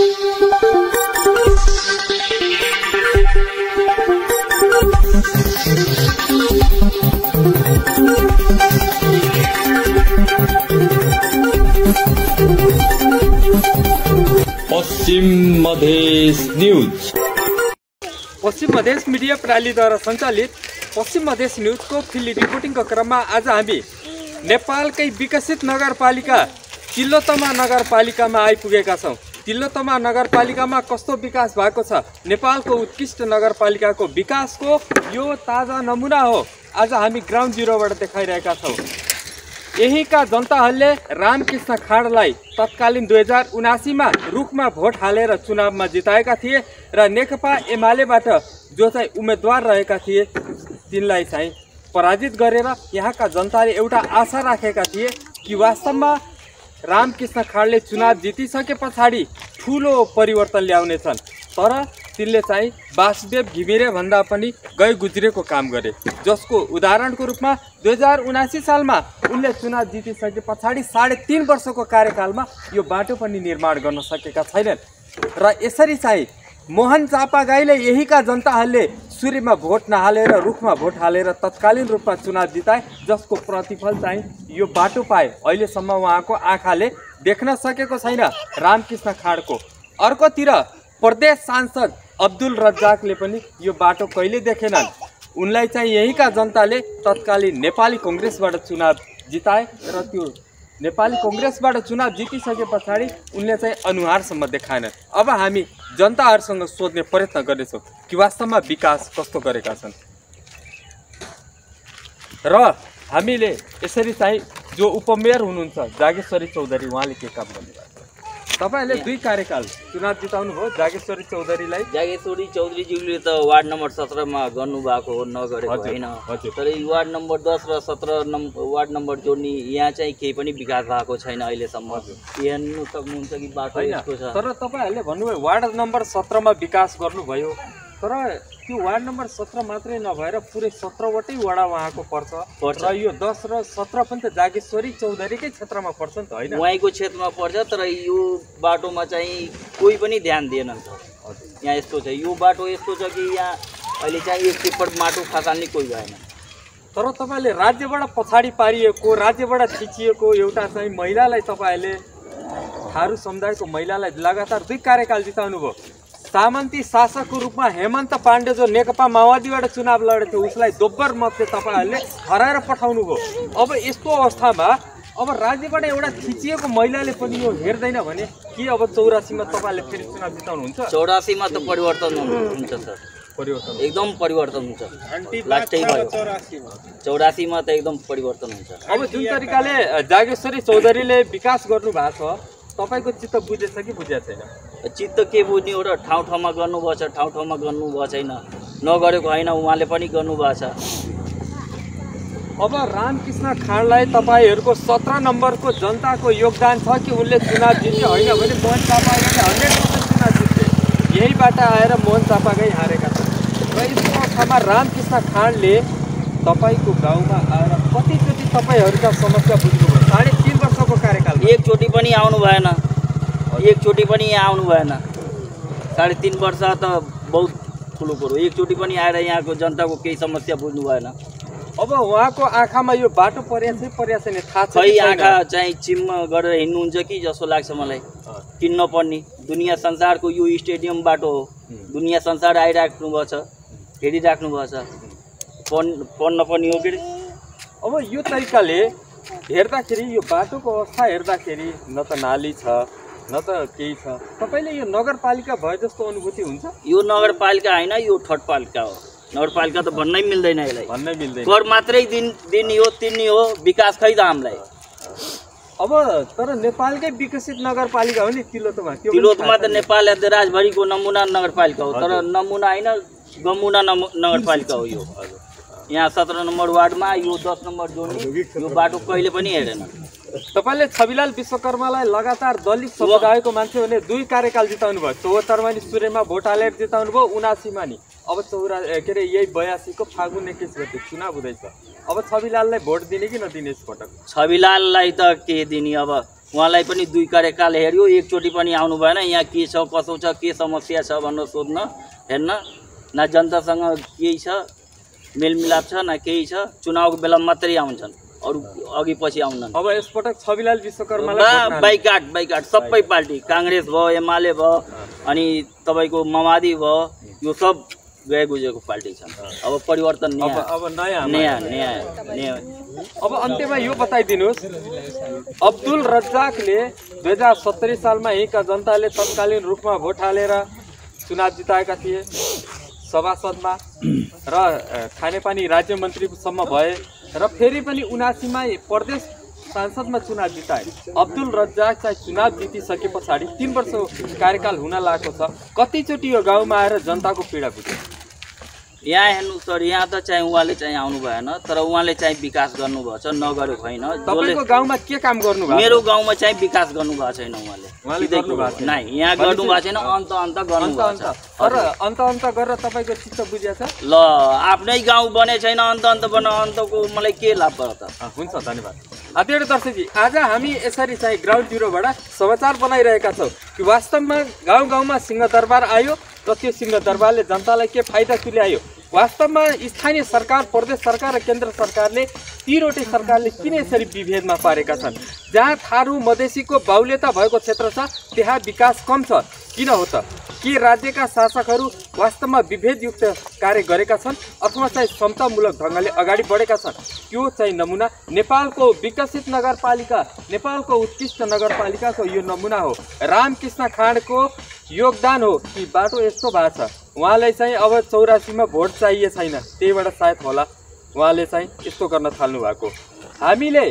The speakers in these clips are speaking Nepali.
पश्चिम मधेस न्यूज। पश्चिम मधेस मिडिया प्रणालीद्वारा सञ्चालित पश्चिम मधेस न्यूजको फिल्ड रिपोर्टिङको क्रममा आज हामी नेपालकै विकसित नगरपालिका तिलोत्तमा नगरपालिकामा आइपुगेका छौँ। तिलोत्तमा नगरपालिकामा कस्तो विकास भएको छ, नेपालको उत्कृष्ट नगरपालिकाको विकासको यो ताजा नमुना हो आज हामी ग्राउन्ड जिरोबाट देखाइरहेका छौँ। यहीका जनताहरूले रामकृष्ण खाँडलाई तत्कालीन 2079मा रुखमा भोट हालेर चुनावमा जिताएका थिए र नेकपा एमालेबाट जो चाहिँ उम्मेदवार रहेका थिए तिनलाई चाहिँ पराजित गरेर यहाँका जनताले एउटा आशा राखेका थिए कि वास्तवमा रामकृष्ण खाँडले चुनाव जितिसके पछाडि ठुलो परिवर्तन ल्याउनेछन्। तर तिनले चाहिँ वासुदेव घिमिरे भन्दा पनि गए गुज्रेको काम गरे, जसको उदाहरणको रूपमा 2079 सालमा उनले चुनाव जितिसके पछाडि 3.5 वर्षको कार्यकालमा यो बाटो पनि निर्माण गर्न सकेका छैनन्। र यसरी चाहिँ मोहन चापागाईले यहीका जनताहरूले सूर्यमा भोट नहालेर रुखमा भोट हालेर तत्कालीन रूपमा चुनाव जिताए, जसको प्रतिफल चाहिँ यो बाटो पाए। अहिलेसम्म उहाँको आँखाले देख्न सकेको छैन रामकृष्ण खाँडको। अर्कोतिर प्रदेश सांसद अब्दुल रज्जाकले पनि यो बाटो कहिले देखेनन्। उनलाई चाहिँ यहीका जनताले तत्कालीन नेपाली कङ्ग्रेसबाट चुनाव जिताए र त्यो नेपाली कङ्ग्रेसबाट चुनाव जितिसके पछाडि उनले चाहिँ अनुहारसम्म देखाएनन्। अब हामी जनताहरूसँग सोध्ने प्रयत्न गर्नेछौँ कि वास्तवमा विकास कस्तो गरेका छन्। र हामीले यसरी चाहिँ जो उपमेयर हुनुहुन्छ जागेश्वरी चौधरी, उहाँले के काम गर्नुभएको? तपाईहरुले 2 कार्यकाल चुनाव जिताउनु भयो जागेश्वरी चौधरीलाई। जागेश्वरी चौधरीज्यूले त वार्ड नम्बर 17 मा गर्नुभएको हो, नगरेको हैन। तर वार्ड नम्बर 10 र 17 वार्ड नम्बर जोड्ने यहाँ चाहिँ केही पनि विकास भएको छैन अहिलेसम्म। हेर्नु सक्नुहुन्छ कि बाटो यस्तो छ। तर तपाईहरुले भन्नुभयो वार्ड नम्बर 17 मा विकास गर्नुभयो, तर त्यो वार्ड नम्बर 17 मात्रै नभएर पुरै 17 वटै वडा उहाँको पर्छ र यो 10 र 17 पनि त जागेश्वरी चौधरीकै क्षेत्रमा पर्छ नि त हैन? उहाँको क्षेत्रमा पर्छ, तर यो बाटोमा चाहिँ कोही पनि ध्यान दिएनन्। यहाँ यस्तो छ, यो बाटो यस्तो छ कि यहाँ अहिले चाहिँ एक टिप्पण माटो खसाल्ने कोही भएन। तर तपाईले राज्यबाट पछाडी पारिएको, राज्यबाट थिचिएको एउटा चाहिँ महिलालाई तपाईले थारू समुदायको महिलालाई लगातार 2 कार्यकाल जिताउनु भयो। सामन्ती शासकको रूपमा हेमन्त पाण्डे जो नेकपा माओवादीबाट चुनाव लडेको थियो उसलाई दोब्बर मतले तपाईहरुले हराएर पठाउनु भयो। अब यस्तो अवस्थामा अब राज्यबाट एउटा थिचिएको महिलाले पनि यो हेर्दैन भने के अब 84 मा तपाईहरुले फेरि चुनाव जिताउनुहुन्छ? 84 मा त परिवर्तन हुन्छ सर, परिवर्तन एकदम परिवर्तन हुन्छ। लास्टै भयो 84 मा त एकदम परिवर्तन हुन्छ। अब जुन तरिकाले जागेश्वरी चौधरीले विकास गर्नु भएको छ तपाईको चित्त बुझेछ कि बुझेको छैन? चित्त के बुझ्ने हो र ठाउँ ठाउँमा गर्नुभएको छ, ठाउँ ठाउँमा गर्नुभएको छैन, नगरेको होइन उहाँले पनि गर्नुभएको छ। अब रामकृष्ण खाँडलाई तपाईहरुको 17 नम्बरको जनताको योगदान छ कि उनले चुनाव जिते, होइन भने मोहन चापागाईले 100% चुनाव जिते। यहीबाट आएर मोहन चापागाई हारेका छन्। र यस्तो अवस्थामा रामकृष्ण खाँडले तपाईको गाउँमा आएर कतिचोटि तपाईहरुका समस्या बुझ्नुभयो? 3.5 वर्षको कार्यकाल एकचोटि पनि आउनु भएन, एकचोटि पनि यहाँ आउनु भएन। 3.5 वर्ष त बहुत ठुलो कुरो, एकचोटि पनि आएर यहाँको जनताको केही समस्या बुझ्नु भएन। अब उहाँको आँखामा यो बाटो पर्याछ नि थाहा छ? खै आँखा चाहिँ चिम्म गरेर हिँड्नुहुन्छ कि जस्तो लाग्छ मलाई। किन नपर्ने, दुनियाँ संसारको यो स्टेडियम बाटो हो, दुनियाँ संसार आइराख्नु भएको छ, हेरिराख्नु भएको छ, पढ्न पर्ने हो कि। अब यो तरिकाले हेर्दाखेरि यो बाटोको अवस्था हेर्दाखेरि न त नाली छ न त केही छ। तपाईले यो नगरपालिका भए जस्तो अनुभूति हुन्छ? यो नगरपालिका हैन, यो ठटपालिका हो। नगरपालिका त भन्नै मिल्दैन, यसलाई भन्नै मिल्दैन। कर मात्रै दिने हो, तिर्ने हो, विकास खै त हामीलाई। अब तर नेपालकै विकसित नगरपालिका हो नि तिलोत्तमा। तिलोत्तमा त नेपाल राज्यभरिको नमुना नगरपालिका हो, तर नमुना हैन, गमुना नगरपालिका हो यो। यहाँ 17 नम्बर वार्डमा यो 10 नम्बर जोड्ने यो बाटो कहिले पनि हेरेन। तपाईले छविलाल विश्वकर्मालाई लगातार दलित समुदायको मान्छे भने 2 कार्यकाल जिताउनु भयो। 74 मा नि सूर्यमा भोट हालेर जिताउनु भयो, 79 मा नि। अब यही 82 को फागुन 21 गते चुनाव हुँदैछ। अब छविलाललाई भोट दिने कि नदिने यसपटक? छविलाललाई त के दिने, अब उहाँलाई पनि 2 कार्यकाल हेऱ्यो, एकचोटि पनि आउनु भएन। यहाँ के छ कसो छ के समस्या छ भनेर सोध्न हेर्न न जनतासँग केही छ मेलमिलाप छ न केही छ। चुनावको बेला मात्रै आउँछन्, अरू अघि पछि आउनन्। अब यसपटक छविलाल विश्वकर्मालाई बाइकाट सबै पार्टी काङ्ग्रेस भयो, एमाले भयो, अनि तपाईँको माओवादी भयो, यो सब गए गुजेको पार्टी छ। अब परिवर्तन अब नयाँ। अब अन्त्यमा यो बताइदिनुहोस्, अब्दुल रज्जाकले 2070 सालमा यहीँका जनताले तत्कालीन रूपमा भोट हालेर चुनाव जिताएका थिए सभासदमा र खानेपानी राज्य मन्त्रीसम्म भए र फेरि पनि 79मा प्रदेश सांसदमा चुनाव जिताए। अब्दुल रज्जाक चाहिँ चुनाव जितिसके पछाडि 3 वर्ष कार्यकाल हुन लागेको छ। कतिचोटि यो गाउँमा आएर जनताको पीडा बुझ्यो? यहाँ हेर्नु सर, यहाँ त चाहिँ उहाँले चाहिँ आउनु भएन, तर उहाँले चाहिँ विकास गर्नुभएको छ, नगरेको होइन। तपाईँको गाउँमा के काम गर्नुभयो? मेरो गाउँमा चाहिँ विकास गर्नुभएको छैन उहाँले नै, यहाँ गर्नुभएको छैन। अन्त गर्नुभएको छ। तर अन्त गरेर तपाईँको चित्त बुझ्या छ? ल आफ्नै गाउँ बने छैन, अन्त बन, अन्तको मलाई के लाभ भयो त? हुन्छ, धन्यवाद। आदरणीय दर्शकजी, आज हामी यसरी चाहिँ ग्राउन्ड जिरोबाट समाचार बनाइरहेका छौँ कि वास्तवमा गाउँ गाउँमा सिंहदरबार आयो र त्यो सिंहदरबारले जनतालाई के फाइदा तुल्यायो। वास्तवमा स्थानीय सरकार, प्रदेश सरकार र केन्द्र सरकारले तीनवटै सरकारले किन यसरी विभेदमा पारेका छन्? जहाँ थारू मधेसीको बाहुल्यता भएको क्षेत्र छ त्यहाँ विकास कम छ, किन हो त? के राज्यका शासकहरू वास्तवमा विभेदयुक्त कार्य गरेका छन् अथवा चाहिँ समतामूलक ढङ्गले अगाडि बढेका छन्? त्यो चाहिँ नमुना नेपालको विकसित नगरपालिका, नेपालको उत्कृष्ट नगरपालिकाको यो नमुना हो। रामकृष्ण खाँडको योगदान हो कि बाटो यस्तो भएको छ। उहाँलाई चाहिँ अब 84मा भोट चाहिए छैन, त्यहीबाट सायद होला उहाँले चाहिँ यस्तो गर्न थाल्नु भएको। हामीले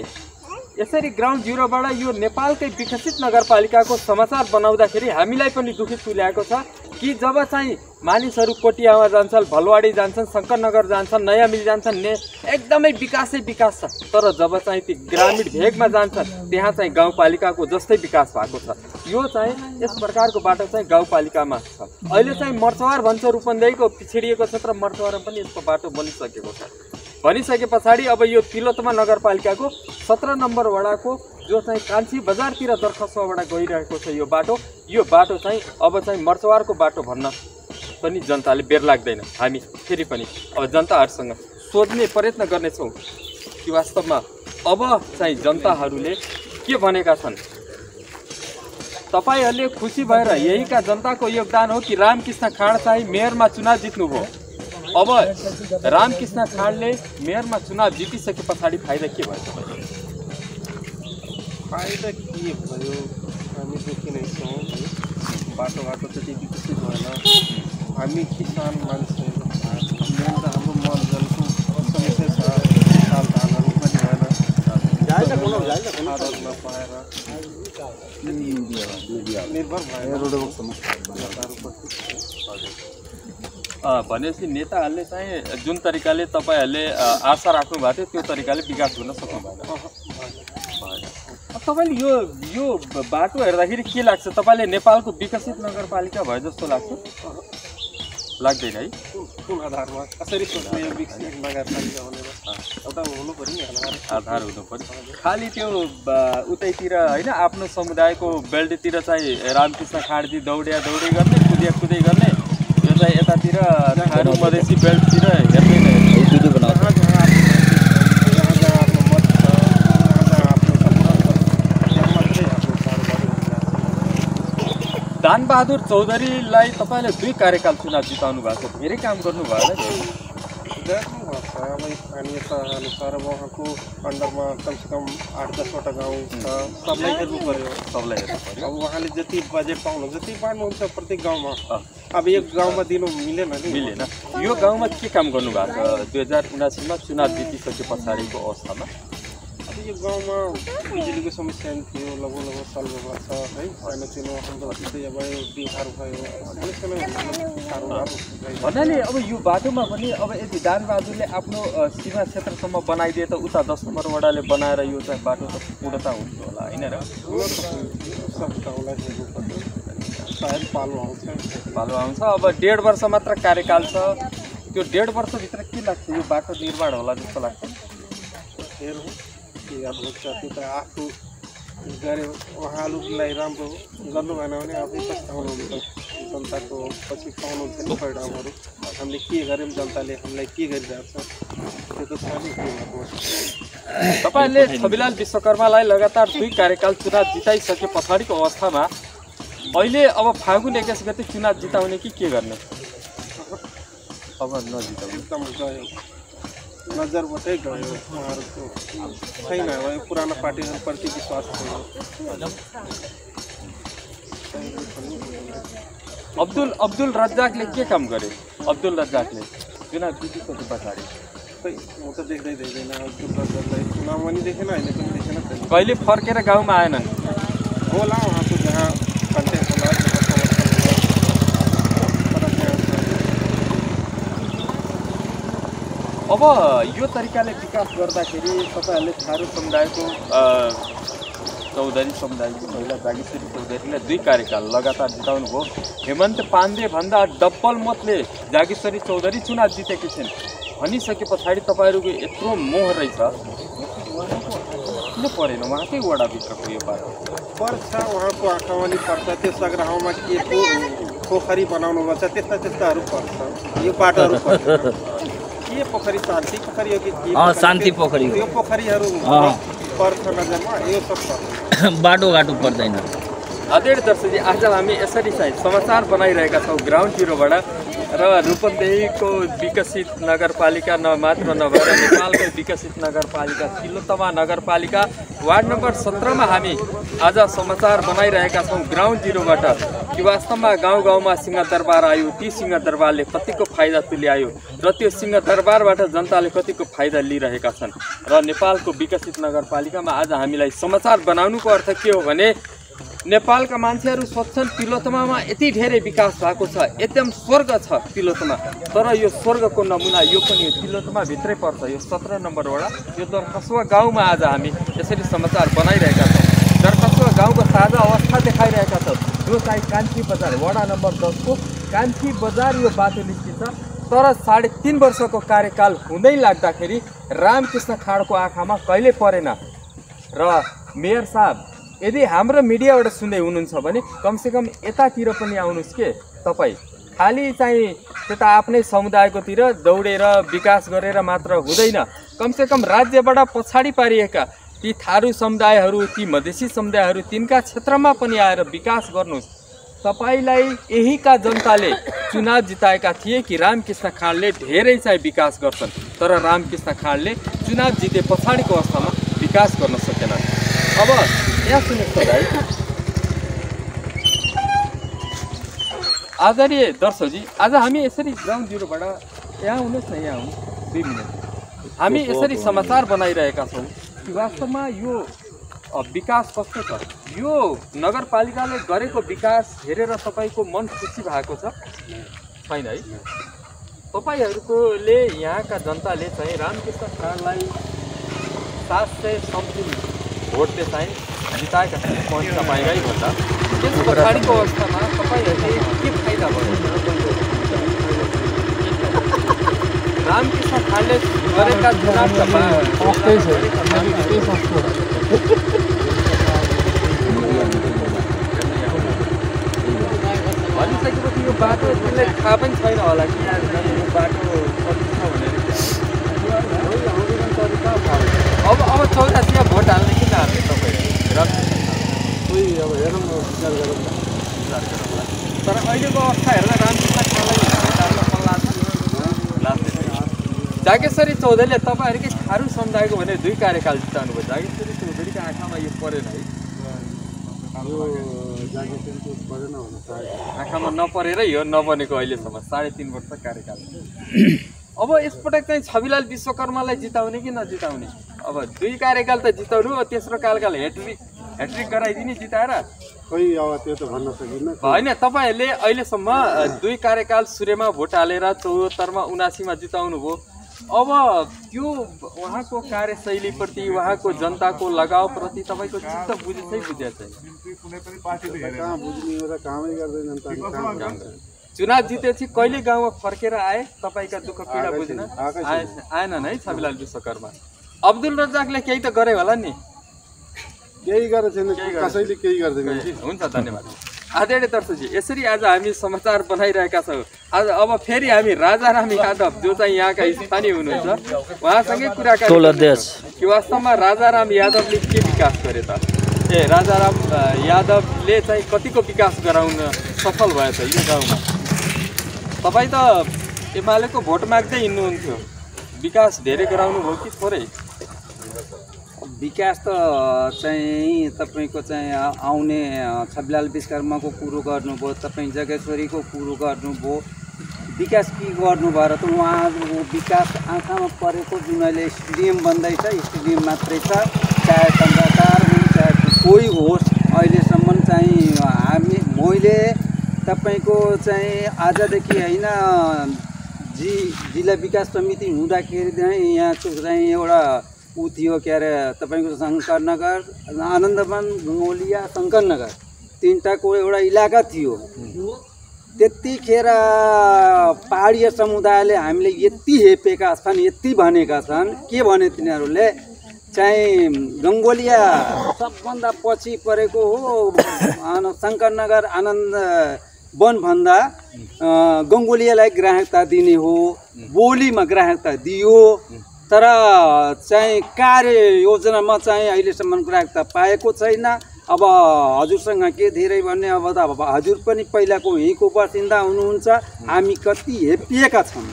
यसरी ग्राउन्ड जिरोबाट यो नेपालकै विकसित नगरपालिकाको समाचार बनाउँदाखेरि हामीलाई पनि दुखित तुल्याएको छ कि जब चाहिँ मानिसहरू कोटियामा जान्छन्, भलवाडी जान्छन्, शङ्करनगर जान्छन्, नयाँ मिल जान्छन्, एकदमै विकासै विकास छ। तर जब चाहिँ ती ग्रामीण भेगमा जान्छन् त्यहाँ चाहिँ गाउँपालिकाको जस्तै विकास भएको छ। यो चाहिँ यस प्रकारको बाटो चाहिँ गाउँपालिकामा छ। अहिले चाहिँ मर्चवार भन्छ, रूपन्देहीको पिछडिएको क्षेत्र मर्चवारमा पनि यसको बाटो बनिसकेको छ। बनिसके पछाडि अब यो तिलोत्तमा नगरपालिकाको 17 नम्बर वडाको जो चाहिँ कान्छी बजारतिर दरखसबाट गइरहेको छ यो बाटो चाहिँ अब चाहिँ मर्चवारको बाटो भन्न पनि जनताले बेर लाग्दैन। हामी फेरि पनि अब जनताहरूसँग सोध्ने प्रयत्न गर्नेछौँ कि वास्तवमा अब चाहिँ जनताहरूले के भनेका छन्। तपाईँहरूले खुसी भएर यहीका जनताको योगदान हो कि रामकृष्ण खाँड चाहिँ मेयरमा चुनाव जित्नुभयो? अब रामकृष्ण खाँडले मेयरमा चुनाव जितिसके पछाडि फाइदा के भयो? फाइदा के भयो? हामी दुःखी नै छौँ। बाटोघाटो त्यति विकसित भएन। हामी किसान मान्छे, हाम्रो मलजलको समस्या छ। साल धानहरू पनि भएन, नपाएर निर्भर भएर भनेपछि नेताहरूले चाहिँ जुन तरिकाले तपाईँहरूले आशा राख्नु भएको थियो त्यो तरिकाले विकास गर्न सक्नु भएन। तपाईँले यो बाटो हेर्दाखेरि के लाग्छ? तपाईँले नेपालको विकसित नगरपालिका भयो जस्तो लाग्छ? लाग्दैन है? कुन आधारमा कसरी सोच्ने यो विकसित नगरपालिका भनेर? एउटा हुनु पर्यो नि, आधार हुनु पर्यो। खालि त्यो उतैतिर होइन आफ्नो समुदायको बेल्टतिर चाहिँ रामकृष्ण खाँडजी दौडे गर्ने, कुदै गर्ने, यो चाहिँ यतातिर थारू मधेसी बेल्टतिर हेर्दैन। भिडियो बनाउँछ। दानबहादुर चौधरीलाई तपाईँले 2 कार्यकाल चुनाव जिताउनु भएको छ, धेरै काम गर्नुभयो होला नि? अब स्थानीयता अनुसार उहाँको अन्डरमा कमसेकम 8-10वटा गाउँ छ, सबलाई हेर्नु पर्यो। अब उहाँले जति बजेट जति बाँड्नुहुन्छ प्रत्येक गाउँमा, अब एक गाउँमा दिनु मिलेन। यो गाउँमा के काम गर्नुभएको छ 2079मा चुनाव जितिसके पछाडिको अवस्थामा? अब यो गाउँमा बिजुलीको समस्या थियो, लगभग सल्भ भएको छ है। सानोतिनो अब बिहार भयो भन्नाले अब यो बाटोमा पनि अब यदि दानबहादुरले आफ्नो सीमा क्षेत्रसम्म बनाइदिए त उता 10 नम्बर वडाले बनाएर यो चाहिँ बाटो त पूर्णता हुन्थ्यो होला होइन र? सायद पालो आउँछ। अब 1.5 वर्ष मात्र कार्यकाल छ। त्यो 1.5 वर्षभित्र के लाग्छ यो बाटो निर्माण होला जस्तो लाग्छ? त्यो त आफू गरे उहाँहरूलाई राम्रो गर्नु भएन भने आफै पछ्ताउनुहुन्छ जनताको पछि पाउनुहुन्छ नि परिणामहरू हामीले के गर्यौँ जनताले हामीलाई के गरिरहेको छ त्यो त छ नि के गर्नु तपाईले छविलाल विश्वकर्मालाई लगातार 2 कार्यकाल चुनाव जिताइसके पछाडिको अवस्थामा अहिले अब फागुन 21 गते चुनाव जिताउने कि के गर्ने अब नजिताउने एकदम गयो नजरबाटै गयो उहाँहरूको छैन अब पुरानो पार्टीहरूप्रति विश्वास छैन अब्दुल रज्जाकले के काम गरे अब्दुल रज्जाकले चुनाव जितेपछि पछाडि खै म त देख्दैन अब्दुल रज्जाकलाई चुनावमा पनि देखेन अहिले पनि देखेन कहिले फर्केर गाउँमा आएनन् होला उहाँको जहाँ कन्टेन्ट होला अब यो तरिकाले विकास गर्दाखेरि तपाईहरुले थारू समुदायको चौधरी समुदायको महिला जागेश्वरी चौधरीलाई 2 कार्यकाल लगातार जिताउनु भयो हेमन्त पाण्डे भन्दा डबल मतले जागेश्वरी चौधरी चुनाव जितेकी छिन् भनिसके पछाडि तपाईहरुको यत्रो मोह रहेछ किन परेन उहाँकै वडाभित्रको यो बाटो पर्छ उहाँको आँखामा नि पर्छ त्यो सग्राहमा के पोखरी बनाउनु पर्छ त्यस्ताहरू पर्छ यो बाटोहरू पर्छ के पोखरी शान्ति पोखरी हो कि शान्ति पोखरी यो पोखरीहरू पर्छ नजरमा यो सब पर्छ बाटोघाटो पर्दैन आदरणीय दर्शकजी आज हामी यसरी चाहिँ समाचार बनाइरहेका छौँ ग्राउन्ड जिरोबाट र रूपन्देहीको विकसित नगरपालिका मात्र नभएर नेपालकै विकसित नगरपालिका तिलोत्तमा नगरपालिका वार्ड नम्बर 17 मा हामी आज समाचार बनाइरहेका छौँ ग्राउन्ड जिरोबाट कि वास्तवमा गाउँ गाउँमा सिंहदरबार आयो ती सिंहदरबारले कतिको फाइदा तुल्यायो र त्यो सिंहदरबारबाट जनताले कतिको फाइदा लिइरहेका छन् र नेपालको विकसित नगरपालिकामा आज हामीलाई समाचार बनाउनुको अर्थ के हो भने नेपालका मान्छेहरू सोच्छन् तिलोत्तमामा यति धेरै विकास भएको छ एकदम स्वर्ग छ तिलोत्तमा तर यो स्वर्गको नमुना यो पनि हो तिलोत्तमा भित्रै पर्छ यो 17 नम्बर वडा यो दरकसुवा गाउँमा आज हामी यसरी समाचार बनाइरहेका छौँ दरकसुवा गाउँको ताजा अवस्था देखाइरहेका छौँ जो चाहिँ कान्छी बजार वडा नम्बर 10 को कान्छी बजार यो बाटो निस्किन्छ तर 3.5 वर्षको कार्यकाल हुँदै लाग्दाखेरि रामकृष्ण खाँडको आँखामा कहिले परेन र मेयर साहब यदि हाम्रो मिडियाबाट सुन्दै हुनुहुन्छ भने कमसेकम यतातिर पनि आउनुहोस् के तपाईँ खाली चाहिँ त्यता आफ्नै समुदायकोतिर दौडेर विकास गरेर मात्र हुँदैन कमसेकम राज्यबाट पछाडि पारिएका ती थारू समुदायहरू ती मधेसी समुदायहरू तिनका क्षेत्रमा पनि आएर विकास गर्नुहोस् तपाईलाई यहीका जनताले चुनाव जिताएका थिए कि रामकृष्ण खाँडले धेरै चाहिँ विकास गर्छन् तर रामकृष्ण खाँडले चुनाव जिते पछाडिको अवस्थामा विकास गर्न सकेनन् अब यहाँ सुन्नुहोस् त भाइ आदरणीय दर्शकजी आज हामी यसरी ग्राउन्ड जिरोबाट यहाँ हुनुहोस् न यहाँ हुनु 2 मिनट हामी यसरी समाचार बनाइरहेका छौँ कि वास्तवमा यो विकास कस्तो छ यो नगरपालिकाले गरेको विकास हेरेर तपाईँको मन खुसी भएको छ छैन है तपाईँहरूकोले यहाँका जनताले चाहिँ रामकृष्ण खाँडलाई 700 समथिङ भोटले चाहिँ जिताएका छन् तपाईँकै भन्दा त्यस पछाडिको अवस्थामा तपाईँहरूले के फाइदा भयो रामकृष्ण खाँडले गरेका चुनावका भनिसकेपछि यो बाटो त्यसलाई थाहा पनि छैन होला कि यो बाटो कति छ भनेर अब 84 भोट हाल्ने किन हाल्ने तपाईँहरू अब हेरौँ विचार गरौँ तर अहिलेको अवस्था हेर्दा रामकृष्ण खाँडलाई भोट हाल्न मन लाग्दैन जागेश्वरी चौधरीले तपाईँहरूकै थारू समुदायको भने 2 कार्यकाल जिताउनु भयो जागेश्वरी चौधरीको आँखामा यो परेन है आँखामा नपरेर यो नबनेको अहिलेसम्म 3.5 वर्ष कार्यकाल अब यसपटक चाहिँ छविलाल विश्वकर्मालाई जिताउने कि नजिताउने अब 2 कार्यकाल त जिताउनु तेस्रो कार्यकाल ह्याट्रिक गराइदिने जिताएर खोइ अब त्यो त भन्न सकिन्न होइन तपाईँहरूले अहिलेसम्म 2 कार्यकाल सुरुमा भोट हालेर 74 मा 79 मा जिताउनु भयो अब त्यो उहाँको कार्यशैलीप्रति उहाँको जनताको लगावप्रति तपाईँको चित्त बुझेछै बुझेछ चुनाव जितेपछि कहिले गाउँमा फर्केर आए तपाईँका दुःख पीडा बुझ्न आएनन् है छविलाल विश्वकर्मा अब्दुल रज्जाकले केही त गरे होला नि केही गरेको छैन, कसैले केही गर्दैन। हुन्छ, धन्यवाद आदरणीय दर्शकजी। यसरी आज हामी समाचार बनाइरहेका छौँ। आज अब फेरि हामी राजाराम यादव जो चाहिँ यहाँका स्थानीय हुनुहुन्छ उहाँसँगै कुराकानी कि वास्तवमा राजाराम यादवले के विकास गरे त, राजाराम यादवले चाहिँ कतिको विकास गराउन सफल भएछ यो गाउँमा। तपाईँ त एमालेको भोट माग्दै हिँड्नुहुन्थ्यो, विकास धेरै गराउनु भयो कि थोरै? विकास त चाहिँ तपाईँको चाहिँ आउने छविलाल विश्वकर्माको कुरो गर्नुभयो, तपाईँ जगेश्वरीको कुरो गर्नुभयो, विकास के गर्नुभयो र त उहाँहरूको विकास आँखामा परेको जुन अहिले स्टेडियम बन्दैछ, स्टेडियम मात्रै छ, चाहे चन्द्रकार हुन् चाहे कोही होस्, अहिलेसम्म चाहिँ मैले तपाईँको चाहिँ आजदेखि होइन जिल्ला विकास समिति हुँदाखेरि चाहिँ यहाँको चाहिँ एउटा ऊ थियो के अरे तपाईँको शङ्करनगर, आनन्दवन, गङ्गोलिया, शङ्करनगर तिनवटाको एउटा इलाका थियो। त्यतिखेर पहाडीय समुदायले हामीले यति हेपेका छन्, यति भनेका छन्, के भने तिनीहरूले चाहिँ गङ्गोलिया सबभन्दा पछि परेको हो, शङ्करनगर आनन्द वनभन्दा गङ्गोलियालाई ग्राहकता दिने हो, बोलीमा ग्राहकता दियो, तर चाहिँ कार्य योजनामा चाहिँ अहिलेसम्म ग्राहकता पाएको छैन। अब हजुरसँग के धेरै भन्ने, अब त हजुर पनि पहिलाको यहीँको बासिन्दा हुनुहुन्छ, हामी कति हेपिएका छौँ।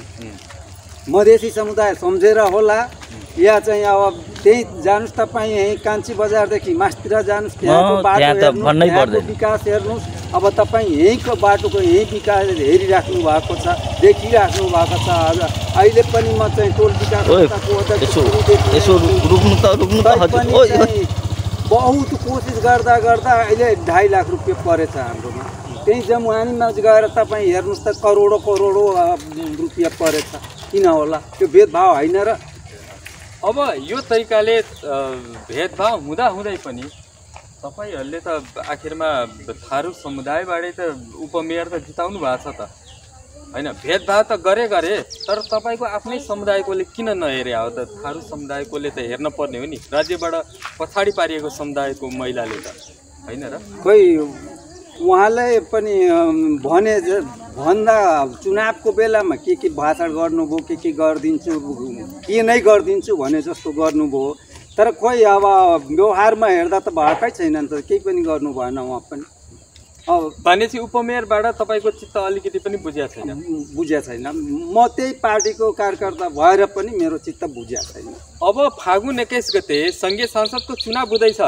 मधेसी समुदाय सम्झेर होला, या चाहिँ अब त्यही जानुहोस् तपाईँ यहीँ कान्छी बजारदेखि मास्तिर जानुहोस्, त्यहाँको बाटो हेर्नुहोस्, विकास हेर्नुहोस्। अब तपाईँ यहीँको बाटोको यहीँ विकास हेरिराख्नु भएको छ, देखिराख्नु भएको छ। अहिले पनि म चाहिँ टोल विकास बहुत कोसिस गर्दा गर्दा अहिले 2.5 लाख रुपियाँ परेछ हाम्रोमा। त्यही जमुहानीमा गएर तपाईँ हेर्नुहोस् त करोडौँ रुपियाँ परेछ। किन होला? त्यो भेदभाव होइन र? अब यो तरिकाले भेदभाव हुँदाहुँदै पनि तपाईँहरूले त आखिरमा थारू समुदायबाटै त उपमेयर त जिताउनु भएको छ त होइन? भेदभाव त गरे तर तपाईँको आफ्नै समुदायकोले किन नहेरे हो त? थारू समुदायकोले त हेर्न पर्ने हो नि, राज्यबाट पछाडि पारिएको समुदायको महिलाले त होइन र? खोइ उहाँलाई पनि भन्दा चुनावको बेलामा के भाषण गर्नुभयो, के गरिदिन्छु, के नै गरिदिन्छु भने जस्तो गर्नुभयो, तर खोइ अब व्यवहारमा हेर्दा त भएकै छैन नि त, केही पनि गर्नु भएन उहाँ पनि। अब भनेपछि उपमेयरबाट तपाईँको चित्त अलिकति पनि बुझेको छैन? बुझेको छैन। म त्यही पार्टीको कार्यकर्ता भएर पनि मेरो चित्त बुझेको छैन। अब फागुन 21 गते सङ्घीय संसदको चुनाव हुँदैछ,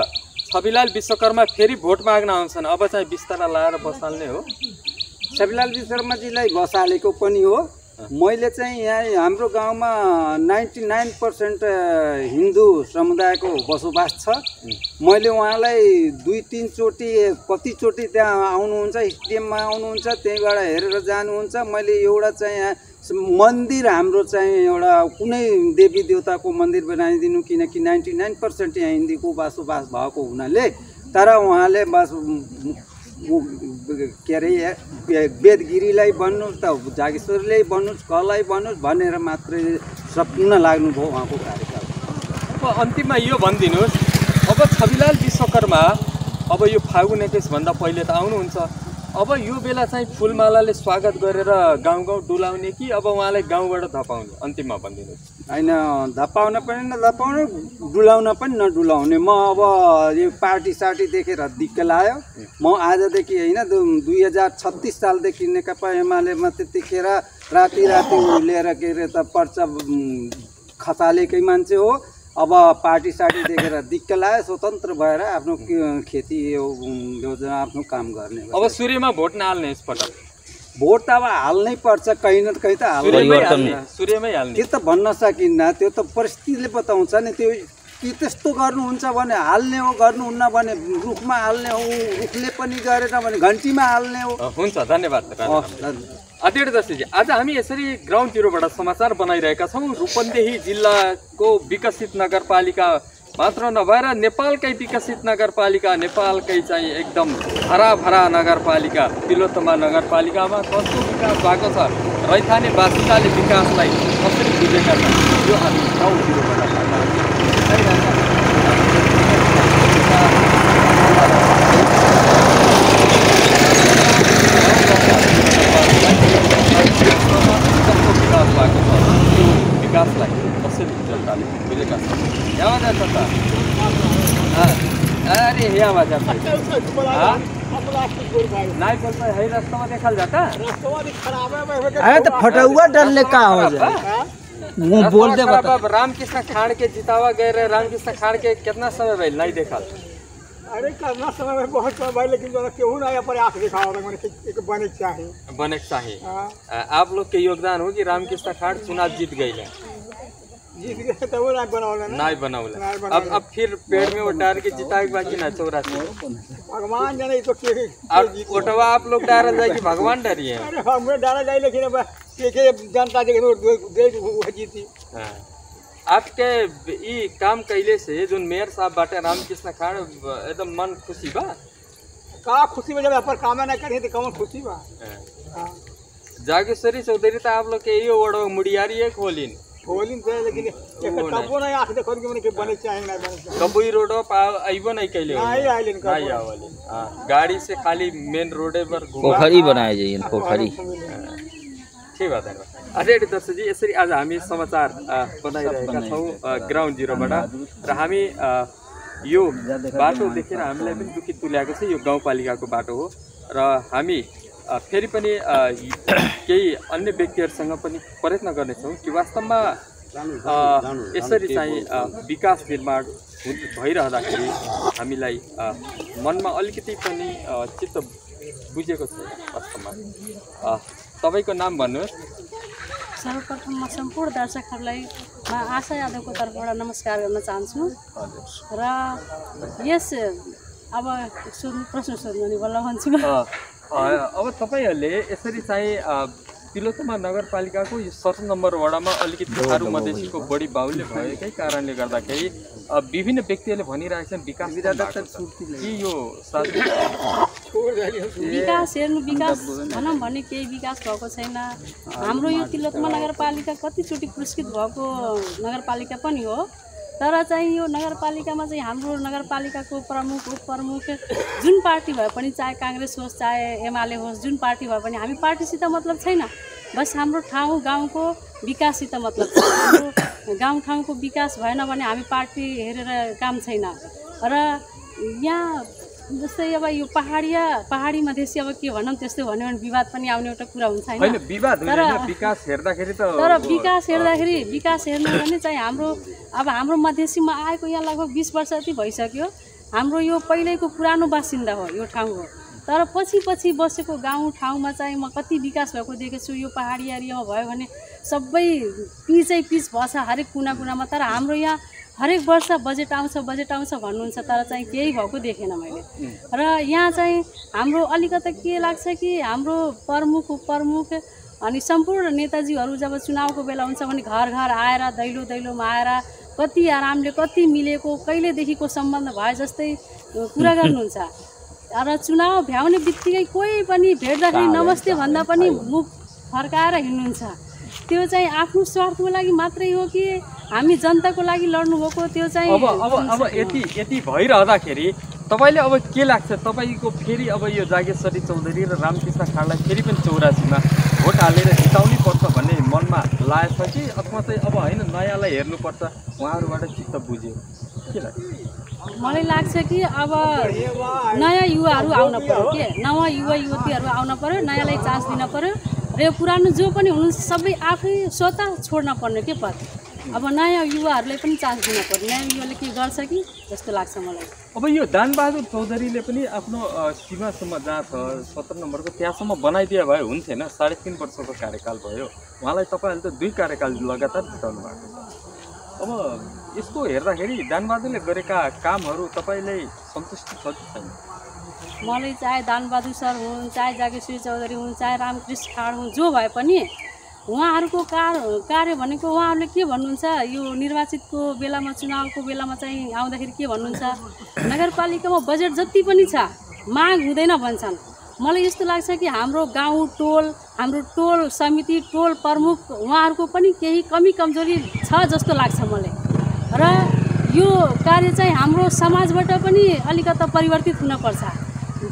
छविलाल विश्वकर्मा फेरि भोट माग्न आउँछन्, अब चाहिँ बिस्तारा लाएर बसाल्ने हो? छविलाल विश्वकर्माजीलाई बसालेको पनि हो। मैले चाहिँ यहाँ हाम्रो गाउँमा 99% हिन्दू समुदायको बसोबास छ। मैले उहाँलाई 2-3 चोटि कतिचोटि त्यहाँ आउनुहुन्छ, स्टेडियममा आउनुहुन्छ, त्यहीँबाट हेरेर जानुहुन्छ। मैले एउटा चाहिँ मन्दिर हाम्रो चाहिँ एउटा कुनै देवी देवताको मन्दिर बनाइदिनु, किनकि 99% यहाँ हिन्दूको बसोबास भएको हुनाले। तर उहाँले बस के अरे वेदगिरीलाई भन्नुहोस् त, जागेश्वरीलाई भन्नुहोस्, कसलाई भन्नुहोस् भनेर मात्रै सपना लाग्नुभयो उहाँको कार्यकाल। अब अन्तिममा यो भनिदिनुहोस्, अब छविलाल विश्वकर्मा अब यो फागुन 21 भन्दा पहिले त आउनुहुन्छ, अब यो बेला चाहिँ फुलमालाले स्वागत गरेर गाउँ गाउँ डुलाउने कि अब उहाँलाई गाउँबाट धपाउने? अन्तिममा भनिदिनुहोस्। होइन, धपाउन पनि नधपाउने, डुलाउन पनि नडुलाउने। म अब यो पार्टी सार्टी देखेर दिक्क लाग्यो। म आजदेखि होइन 2036 सालदेखि नेकपा एमालेमा त्यतिखेर राति लिएर के अरे त पर्चा खसालेकै मान्छे हो। अब पार्टी सार्टी देखेर दिक्क लाग्यो, स्वतन्त्र भएर आफ्नो खेती योजना आफ्नो काम गर्ने। अब सूर्यमा भोट नहाल्ने यसपटक? भोट त अब हाल्नै पर्छ, कहीँ न कहीँ त सूर्यमै हाल्ने। त्यो त भन्न सकिन्न, त्यो त परिस्थितिले बताउँछ नि। त्यो कि त्यस्तो गर्नुहुन्छ भने हाल्ने हो, गर्नुहुन्न भने रुखमा हाल्ने हो, रुखले पनि गरेन भने घन्टीमा हाल्ने हो। हुन्छ, धन्यवाद। आदरणीय दर्शकजी, आज हामी यसरी ग्राउन्ड जिरोबाट समाचार बनाइरहेका छौँ। रूपन्देही जिल्लाको विकसित नगरपालिका मात्र नभएर नेपालकै विकसित नगरपालिका, नेपालकै चाहिँ एकदम हराभरा नगरपालिका तिलोत्तमा नगरपालिकामा कस्तो विकास भएको छ, रैथाने बासिन्दाले विकासलाई कसरी बुझेका छन्, यो हामी ग्राउन्ड जिरोबाट ये आवाज आता है नहीं बोलता है रास्ता में देखल जाता अरे तो फटुआ डलने का हो जाए मुंह बोल दे बता। अब रामकृष्ण खाड़ के जितावा गए रहे रामकृष्ण खाड़ के कितना समय भइल नहीं देखल अरे करना समय में बहुत समय भाई लेकिन जो केहू ना अपन आँख दिखा एक बने के चाहिए आप लोग के योगदान हो कि रामकृष्ण खाड़ चुनाव जीत गई जीत गए तो वो नहीं बनावला अब फिर पेड़ में वो डाल के जिता के बाकी ना 84 भगवान जाने तो अब ओटवा आप लोग डाल जाए कि भगवान डरिए अरे हमें डाला जाए लेकिन अब के जनता जीती आपके ई काम कैले से जो मेयर साहब बाटे रामकृष्ण खाड़ एकदम मन खुशी बा का खुशी में जब अपन काम ना करे तो कौन खुशी बा जागेश्वरी चौधरी तो आप लोग के यो वड़ो मुड़ियारी एक होलिन तो लेकिन कबो नहीं आंख देखो कि मने के बने चाहिए ना बने कबुई रोड आइबो नहीं कैले नहीं आइलिन का नहीं आवलिन हां गाड़ी से खाली मेन रोडे पर घुमा पोखरी बनाए जाइए पोखरी ठीक बात है अझै दर्शक जी यसरी आज हामी समाचार बनाइरहेका छौँ ग्राउन्ड जिरोबाट र हामी यो बाटो देखेर हामीलाई पनि दुखी तुल्याएको छ यो गाउँपालिकाको बाटो हो र हामी फेरि पनि केही अन्य व्यक्तिहरूसँग पनि प्रयत्न गर्नेछौँ कि वास्तवमा यसरी चाहिँ विकास निर्माण भइरहँदाखेरि हामीलाई मनमा अलिकति पनि चित्त बुझेको छ वास्तवमा तपाईको नाम भन्नुहोस् सर्वप्रथम म सम्पूर्ण दर्शकहरूलाई आशा यादवको तर्फबाट नमस्कार गर्न चाहन्छु र यस अब प्रश्न सोध्नु नि बल्ल भन्छु अब तपाईहरूले यसरी चाहिँ तिलोत्तमा नगरपालिकाको यो 17 नम्बर वडामा अलिकति थारू मधेसीको बढी बाहुल्य भएकै कारणले गर्दाखेरि विभिन्न व्यक्तिहरूले भनिरहेका छन् विकास कि यो विकास हेर्नु विकास भनौँ भने केही विकास भएको छैन हाम्रो यो तिलोत्तमा नगरपालिका कतिचोटि पुरस्कृत भएको नगरपालिका पनि हो तर चाहिँ यो नगरपालिकामा चाहिँ हाम्रो नगरपालिकाको प्रमुख उपप्रमुख जुन पार्टी भए पनि चाहे काङ्ग्रेस होस् चाहे एमाले होस् जुन पार्टी भए पनि हामी पार्टीसित मतलब छैन बस हाम्रो ठाउँ गाउँको विकाससित मतलब छ हाम्रो गाउँठाउँको विकास भएन भने हामी पार्टी हेरेर काम छैन र यहाँ जस्तै अब यो पहाडी मधेसी अब के भनौँ त्यस्तै भन्यो भने विवाद पनि आउने एउटा कुरा हुन्छ हैन तर विकास हेर्दाखेरि विकास हेर्नु भने चाहिँ हाम्रो मधेसीमा आएको यहाँ लगभग 20 वर्ष जति भइसक्यो हाम्रो यो पहिलेको पुरानो बासिन्दा हो यो ठाउँ हो तर पछि बसेको गाउँ ठाउँमा चाहिँ म कति विकास भएको देखेको छु यो पहाडी एरियामा भयो भने सबै पिच भएछ हरेक कुनामा तर हाम्रो यहाँ हरेक वर्ष बजेट आउँछ भन्नुहुन्छ तर चाहिँ केही भएको देखेन मैले र यहाँ चाहिँ हाम्रो अलिकति के लाग्छ कि हाम्रो प्रमुख उपप्रमुख अनि सम्पूर्ण नेताजीहरू जब चुनावको बेला हुन्छ भने घर आएर दैलोमा आएर कति आरामले कति मिलेको कहिलेदेखिको सम्बन्ध भए जस्तै कुरा गर्नुहुन्छ र चुनाव भ्याउने बित्तिकै कोही पनि भेट्दाखेरि नमस्ते भन्दा पनि मुख फर्काएर हिँड्नुहुन्छ त्यो चाहिँ आफ्नो स्वार्थको लागि मात्रै हो कि हामी जनताको लागि लड्नु भएको त्यो चाहिँ अब यति भइरहँदाखेरि तपाईले अब के लाग्छ तपाईको फेरि अब यो जागेश्वरी चौधरी र रामकृष्ण खाड़लाई फेरि पनि 84 मा भोट हालेर जिताउनै पर्छ भन्ने मनमा लागेको छ कि अथवा चाहिँ अब हैन नयाँलाई हेर्नुपर्छ उहाँहरुबाट चित्त बुझ्यो के लाग्छ मलाई लाग्छ कि अब नयाँ युवाहरू आउन पर्यो के नयाँ युवा युवतीहरू आउन पर्यो नयाँलाई चान्स दिन पर्यो र पुरानो जो पनि हुनुहुन्छ सबै आफै स्वतः छोड्न पर्ने के पद अब नयाँ युवाहरूलाई पनि चान्स दिन पर्यो नयाँ युवाले के गर्छ कि जस्तो लाग्छ मलाई अब यो दानबहादुर चौधरीले पनि आफ्नो सीमासम्म जहाँ छ 17 नम्बरको त्यहाँसम्म बनाइदिए भए हुन्थेन 3.5 वर्षको कार्यकाल भयो उहाँलाई तपाईहरुले त 2 कार्यकाल लगातार जिताउनु भएको छ अब यसको हेर्दाखेरि दानबहादुरले गरेका कामहरू तपाईले सन्तुष्टि छ कि छैन मलाई चाहे दानबहादुर सर हुन् चाहे जागेश्वरी चौधरी हुन् चाहे रामकृष्ण खाड़ हुन् जो भए पनि उहाँहरूको कार्य भनेको उहाँहरूले के भन्नुहुन्छ यो निर्वाचितको बेलामा चुनावको बेलामा चाहिँ आउँदाखेरि के भन्नुहुन्छ नगरपालिकामा बजेट जति पनि छ माग हुँदैन भन्छन् मलाई यस्तो लाग्छ कि हाम्रो गाउँ हाम्रो टोल समिति टोल प्रमुख उहाँहरूको पनि केही कमी कमजोरी छ जस्तो लाग्छ मलाई र यो कार्य चाहिँ हाम्रो समाजबाट पनि अलिकति परिवर्तित हुनुपर्छ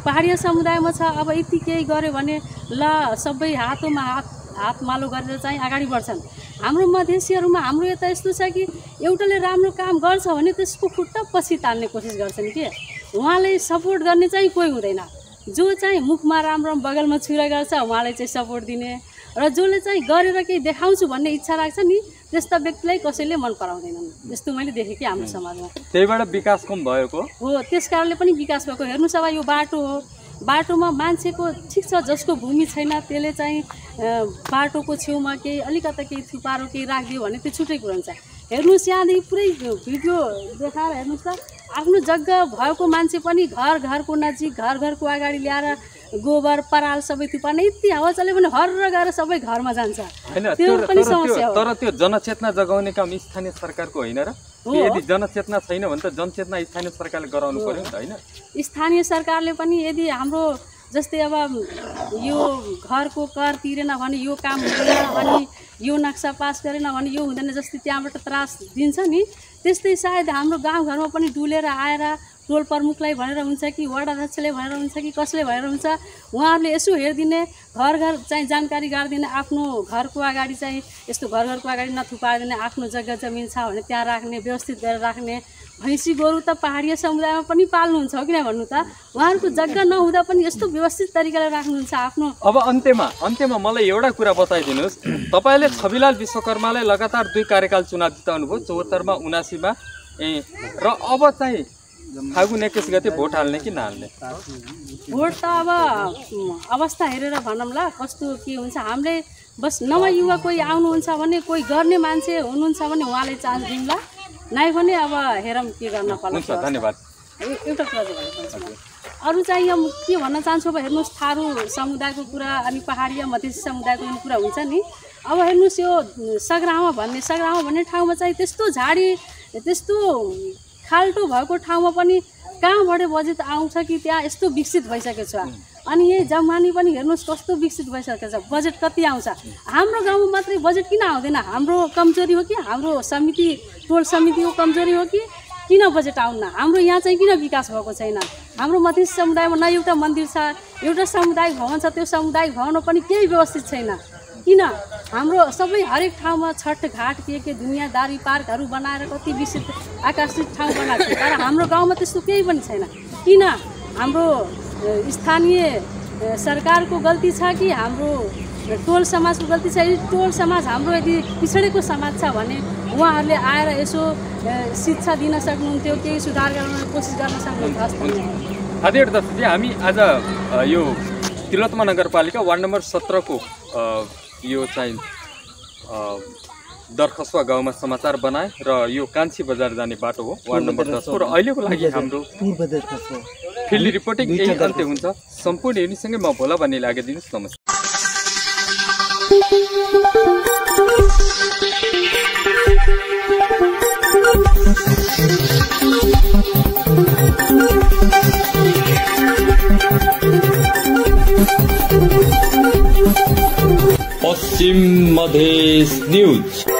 पहाडिया समुदायमा छ अब यति केही गर्यो भने ल सबै हातमा हात मालो गरेर चाहिँ अगाडि बढ्छन् हाम्रो मधेसीहरूमा हाम्रो यता यस्तो छ कि एउटाले राम्रो काम गर्छ भने त्यसको खुट्टा पछि तान्ने कोसिस गर्छन् के उहाँले सपोर्ट गर्ने चाहिँ कोही हुँदैन। जो चाहिँ मुखमा राम्रो बगलमा छुरा गर्छ उहाँलाई चाहिँ सपोर्ट दिने र जसले चाहिँ गरेर केही देखाउँछु भन्ने इच्छा राख्छ नि त्यस्ता व्यक्तिलाई कसैले मन पराउँदैनन्। यस्तो मैले देखेँ कि हाम्रो समाजमा। त्यहीबाट विकास कम भएको हो, त्यस कारणले पनि विकास भएको। हेर्नुहोस् अब यो बाटो हो, बाटोमा मान्छेको ठिक छ जसको भूमि छैन त्यसले चाहिँ बाटोको छेउमा केही अलिकता केही थुपारो केही राखिदियो भने त्यो छुट्टै कुरा हुन्छ। हेर्नुहोस् यहाँदेखि पुरै भिडियो देखाएर हेर्नुहोस् त, आफ्नो जग्गा भएको मान्छे पनि घरको नजिक घरको अगाडि ल्याएर गोबर पराल सबै थुपार्ने, यति हावा चल्यो भने हर्र गएर सबै घरमा जान्छ। त्यो पनि समस्या हो। तर त्यो जनचेतना जगाउने काम स्थानीय सरकारको होइन र? यदि जनचेतना छैन भने त जनचेतना स्थानीय सरकारले गराउनु पर्यो नि त हैन? स्थानीय सरकारले पनि यदि हाम्रो जस्तै अब यो घरको कर तिरेन भने यो काम हुँदैन, अनि यो नक्सा पास गरेन भने यो हुँदैन, जस्तै त्यहाँबाट त्रास दिन्छ नि त्यस्तै सायद हाम्रो गाउँघरमा पनि डुलेर आएर टोल प्रमुखलाई भनेर हुन्छ कि वडा अध्यक्षले भनेर हुन्छ कि कसले भनेर हुन्छ, उहाँहरूले यसो हेरिदिने, घर चाहिँ जानकारी गरिदिने, आफ्नो घरको अगाडि चाहिँ यस्तो घरको अगाडि नथुपारिदिने, आफ्नो जग्गा जमिन छ भने त्यहाँ राख्ने, व्यवस्थित गरेर राख्ने। भैँसी गोरु त पहाडीय समुदायमा पनि पाल्नुहुन्छ हो किन भन्नु त, उहाँहरूको जग्गा नहुँदा पनि यस्तो व्यवस्थित तरिकाले राख्नुहुन्छ आफ्नो। अब अन्त्यमा मलाई एउटा कुरा बताइदिनुहोस्, तपाईँले छविलाल विश्वकर्मालाई लगातार 2 कार्यकाल चुनाव जिताउनु भयो, 74 मा 79 मा, र अब चाहिँ फागुन 21 गते भोट हाल्ने कि नहाल्ने? भोट त अब अवस्था हेरेर भनौँला कस्तो के हुन्छ। हामीले बस नयाँ युवा कोही आउनुहुन्छ भने, कोही गर्ने मान्छे हुनुहुन्छ भने उहाँले चान्स दिउँला, नै भने अब हेरौँ के गर्न पर्ला। धन्यवाद। एउटा कुरा चाहिँ अरू चाहिँ यो के भन्न चाहन्छु, अब हेर्नुहोस् थारू समुदायको कुरा अनि पहाडीय मधेसी समुदायको कुरा हुन्छ नि। अब हेर्नुहोस् यो सग्रामा भन्ने ठाउँमा चाहिँ त्यस्तो झाडी त्यस्तो खाल्टो भएको ठाउँमा पनि कहाँबाट बजेट आउँछ कि त्यहाँ यस्तो विकसित भइसकेको छ। अनि यही जम्मानी पनि हेर्नुहोस् कस्तो विकसित भइसकेको छ, बजेट कति आउँछ। हाम्रो गाउँमा मात्रै बजेट किन आउँदैन? हाम्रो कमजोरी हो कि हाम्रो समिति टोल समितिको कमजोरी हो कि किन बजेट आउन्न? हाम्रो यहाँ चाहिँ किन विकास भएको छैन? हाम्रो मधेसी समुदायमा न एउटा मन्दिर छ, एउटा सामुदायिक भवन छ, त्यो सामुदायिक भवनमा पनि केही व्यवस्थित छैन। किन? हाम्रो सबै हरेक ठाउँमा छठ घाट के दुनियाँदारी पार्कहरू बनाएर कति विकसित आकर्षित ठाउँ बनाएको छ, तर हाम्रो गाउँमा त्यस्तो केही पनि छैन। किन? हाम्रो स्थानीय सरकारको गल्ती छ कि हाम्रो टोल समाजको गल्ती छ? टोल समाज हाम्रो यदि पिछडेको समाज छ भने उहाँहरूले आएर यसो शिक्षा दिन सक्नुहुन्थ्यो, केही सुधार गर्न कोसिस गर्न सक्नुहुन्थ्यो। आदरणीय दर्शकजी, हामी आज यो तिलोत्तमा नगरपालिका वार्ड नम्बर 17 को यो चाहिँ दरखसुवा गाउँमा समाचार बनाए र यो कान्छी बजार जाने बाटो हो वार्ड नम्बर 10 को। र अहिलेको लागि हाम्रो फिल्ड रिपोर्टिङ यही अन्त्य हुन्छ। सम्पूर्ण युनिटसँगै म भोला भन्ने लागिदिनुहोस्। नमस्कार। पश्चिम मधेस न्यूज।